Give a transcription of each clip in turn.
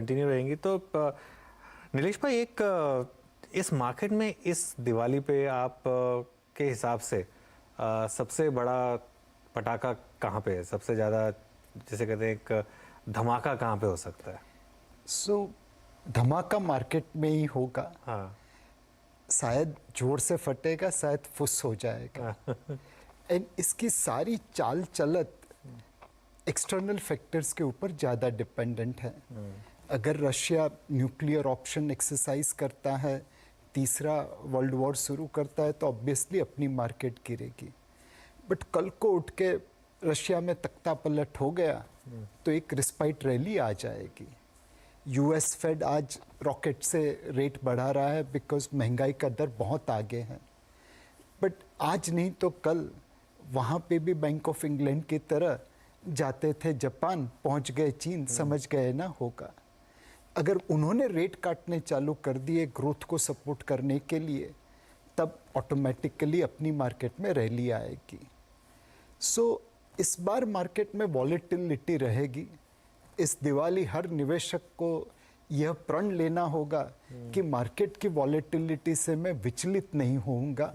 Continue रहेंगी। तो नीलेश भाई, एक इस मार्केट में इस दिवाली पे आप के हिसाब से सबसे बड़ा पटाखा कहाँ पे है, सबसे ज़्यादा जिसे कहते हैं एक धमाका कहाँ पे हो सकता है? धमाका मार्केट में ही होगा। हाँ। शायद जोर से फटेगा, शायद फुस हो जाएगा। एंड इसकी सारी चाल चलत एक्सटर्नल फैक्टर्स के ऊपर ज़्यादा डिपेंडेंट है। अगर रशिया न्यूक्लियर ऑप्शन एक्सरसाइज करता है, तीसरा वर्ल्ड वॉर शुरू करता है, तो ऑब्वियसली अपनी मार्केट गिरेगी। बट कल को उठ के रशिया में तख्ता पलट हो गया तो एक रिस्पाइट रैली आ जाएगी। यूएस फेड आज रॉकेट से रेट बढ़ा रहा है बिकॉज महंगाई का दर बहुत आगे है। बट आज नहीं तो कल वहाँ पे भी बैंक ऑफ इंग्लैंड की तरह जाते थे जापान, पहुँच गए चीन, समझ गए ना होगा। अगर उन्होंने रेट काटने चालू कर दिए ग्रोथ को सपोर्ट करने के लिए, तब ऑटोमेटिकली अपनी मार्केट में रैली आएगी। इस बार मार्केट में वॉलेटिलिटी रहेगी। इस दिवाली हर निवेशक को यह प्रण लेना होगा कि मार्केट की वॉलेटिलिटी से मैं विचलित नहीं होऊंगा।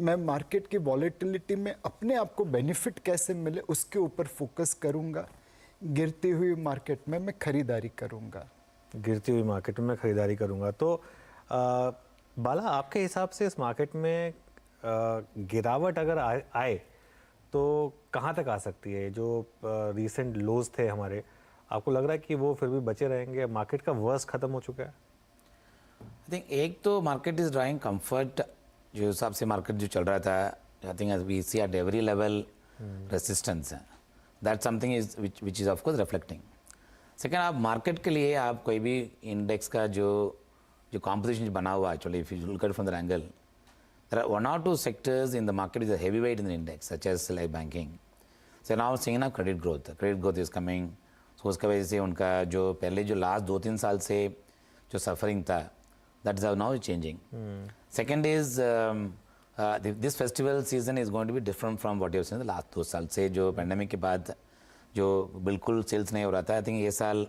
मैं मार्केट की वॉलेटिलिटी में अपने आप को बेनिफिट कैसे मिले उसके ऊपर फोकस करूंगा। गिरती हुई मार्केट में मैं खरीदारी करूंगा। गिरती हुई मार्केट में मैं खरीदारी करूंगा। तो बाला, आपके हिसाब से इस मार्केट में गिरावट अगर आए तो कहाँ तक आ सकती है? जो रीसेंट लोज थे हमारे, आपको लग रहा है कि वो फिर भी बचे रहेंगे? मार्केट का वर्स्ट खत्म हो चुका है? आई थिंक एक तो मार्केट इज ड्राइंग कंफर्ट, जो हिसाब से मार्केट जो चल रहा था, I think we see at every level resistance है। That something is which is of course reflecting. Second, आप मार्केट के लिए आप कोई भी इंडेक्स का जो कॉम्पोजिशन बना हुआ है, actually if you look at from the angle, there are one or two sectors in the market is a heavyweight in the index, such as like banking. So now seeing ना credit growth is coming. So उसका वजह से उनका जो पहले जो last 2-3 साल से जो सफरिंग था, that is now changing. Second is this festival season is going to be different from what you have seen the last 2 साल से, जो pandemic के बाद जो बिल्कुल सेल्स नहीं हो रहा था। I think ये साल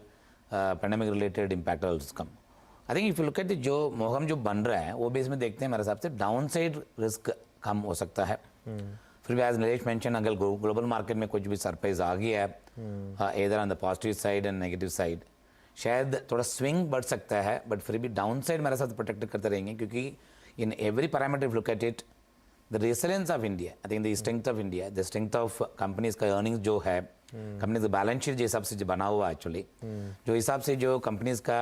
pandemic related impact also come. I think if you look at जो मोहम जो बन रहा है वो भी इसमें देखते हैं, मेरे हिसाब से डाउन साइड रिस्क कम हो सकता है। फिर भी एज नीलेश मेंशन, अगर ग्लोबल मार्केट में कुछ भी सरप्राइज आ गया है इधर on the positive side and negative side, शायद थोड़ा स्विंग बढ़ सकता है, बट फिर भी डाउन साइड मेरे साथ प्रोटेक्ट करते रहेंगे, क्योंकि in every parameter look at it, the resilience of India, I think the strength of India, the strength of companies का अर्निंग्स जो है, कंपनीज का बैलेंस शीट जिस हिसाब से जो बना हुआ एक्चुअली, जो हिसाब से जो कंपनीज का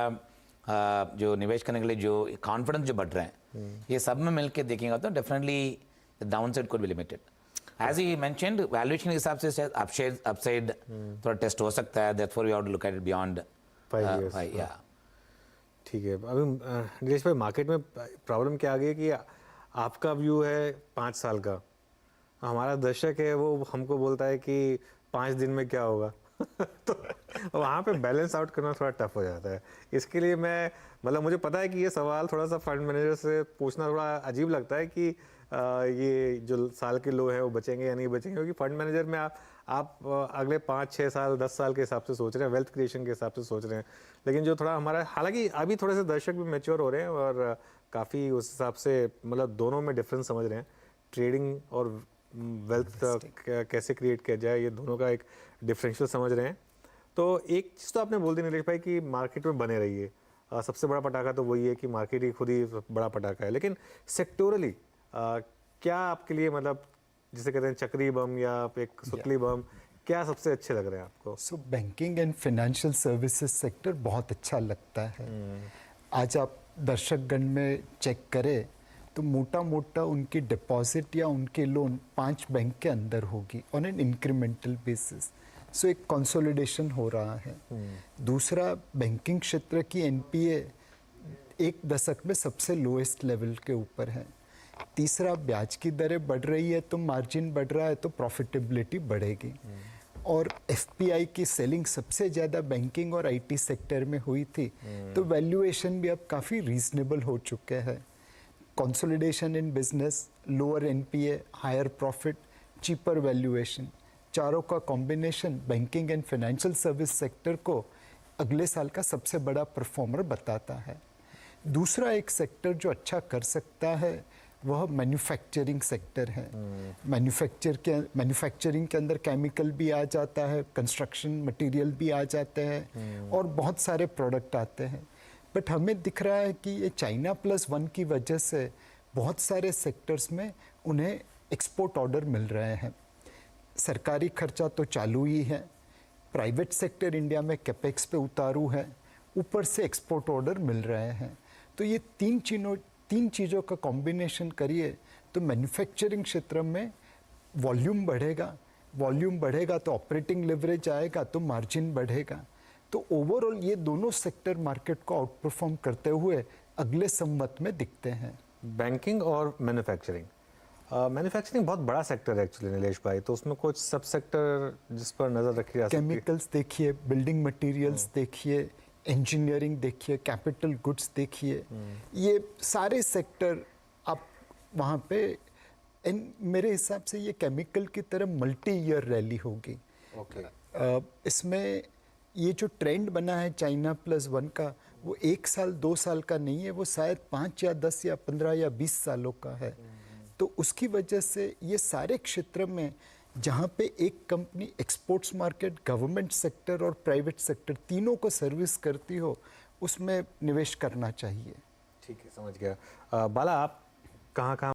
जो निवेश करने के लिए जो कॉन्फिडेंस जो बढ़ रहे हैं, ये सब में मिलकर देखेंगे तो definitely the downside could be limited. As he mentioned, valuation के हिसाब से अपसाइड थोड़ा टेस्ट हो सकता है, therefore we have to look at it beyond 5 years। या ठीक है। अभी नीलेश भाई, मार्केट में प्रॉब्लम क्या आ गई है कि आपका व्यू है 5 साल का, हमारा दर्शक है वो हमको बोलता है कि 5 दिन में क्या होगा। तो वहाँ पे बैलेंस आउट करना थोड़ा टफ हो जाता है। इसके लिए मैं मतलब मुझे पता है कि ये सवाल थोड़ा सा फंड मैनेजर से पूछना थोड़ा अजीब लगता है कि ये जो साल के लो हैं वो बचेंगे या नहीं बचेंगे, क्योंकि फंड मैनेजर में आप अगले 5-6 साल 10 साल के हिसाब से सोच रहे हैं, वेल्थ क्रिएशन के हिसाब से सोच रहे हैं। लेकिन जो थोड़ा हमारा, हालांकि अभी थोड़े से दर्शक भी मैच्योर हो रहे हैं और काफ़ी उस हिसाब से मतलब दोनों में डिफरेंस समझ रहे हैं, ट्रेडिंग और वेल्थ कैसे क्रिएट किया जाए, ये दोनों का एक डिफरेंशियल समझ रहे हैं। तो एक चीज़ तो आपने बोल दी नीलेश भाई कि मार्केट में बने रहिए। सबसे बड़ा पटाखा तो वही है कि मार्केट ही खुद ही बड़ा पटाखा है। लेकिन सेक्टोरली क्या आपके लिए, मतलब जिसे कहते हैं चक्री बम या एक सुतली बम, क्या सबसे अच्छे लग रहे हैं आपको? Banking and financial services sector बहुत अच्छा लगता है। आज आप दर्शकगण में चेक करें तो मोटा मोटा उनकी डिपॉजिट या उनके लोन 5 बैंक के अंदर होगी ऑन एन इंक्रीमेंटल बेसिस। एक कंसोलिडेशन हो रहा है। दूसरा, बैंकिंग क्षेत्र की एनपीए 1 दशक में सबसे लोएस्ट लेवल के ऊपर है। तीसरा, ब्याज की दरें बढ़ रही है तो मार्जिन बढ़ रहा है तो प्रॉफिटेबिलिटी बढ़ेगी। और एफपीआई की सेलिंग सबसे ज़्यादा बैंकिंग और आईटी सेक्टर में हुई थी, तो वैल्यूएशन भी अब काफ़ी रीजनेबल हो चुके हैं। Consolidation in business, lower NPA, higher profit, cheaper valuation, चारों का combination banking and financial service sector को अगले साल का सबसे बड़ा परफॉर्मर बताता है। दूसरा एक सेक्टर जो अच्छा कर सकता है वह मैन्युफैक्चरिंग सेक्टर है। मैन्युफैक्चरिंग के अंदर केमिकल भी आ जाता है, कंस्ट्रक्शन मटेरियल भी आ जाते हैं और बहुत सारे प्रोडक्ट आते हैं। बट हमें दिख रहा है कि ये चाइना +1 की वजह से बहुत सारे सेक्टर्स में उन्हें एक्सपोर्ट ऑर्डर मिल रहे हैं। सरकारी खर्चा तो चालू ही है, प्राइवेट सेक्टर इंडिया में कैपेक्स पे उतारू है, ऊपर से एक्सपोर्ट ऑर्डर मिल रहे हैं। तो ये तीन चीज़ों का कॉम्बिनेशन करिए तो मैन्युफैक्चरिंग क्षेत्र में वॉल्यूम बढ़ेगा तो ऑपरेटिंग लेवरेज आएगा तो मार्जिन बढ़ेगा। तो ओवरऑल ये दोनों सेक्टर मार्केट को आउट परफॉर्म करते हुए अगले संवत में दिखते हैं। बैंकिंग और मैन्युफैक्चरिंग मैन्युफैक्चरिंग बहुत बड़ा सेक्टर है एक्चुअली नीलेश भाई, तो उसमें कुछ सब सेक्टर जिस पर नज़र रखी जा सकती है? केमिकल्स देखिए, बिल्डिंग मटेरियल्स देखिए, इंजीनियरिंग देखिए, कैपिटल गुड्स देखिए, ये सारे सेक्टर आप वहाँ पे मेरे हिसाब से ये केमिकल की तरह मल्टी ईयर रैली होगी। इसमें ये जो ट्रेंड बना है चाइना +1 का, वो 1 साल 2 साल का नहीं है, वो शायद 5 या 10 या 15 या 20 सालों का है। तो उसकी वजह से ये सारे क्षेत्र में जहाँ पे एक company exports market, government sector और प्राइवेट सेक्टर तीनों को सर्विस करती हो, उसमें निवेश करना चाहिए। ठीक है, समझ गया। बाला, आप कहाँ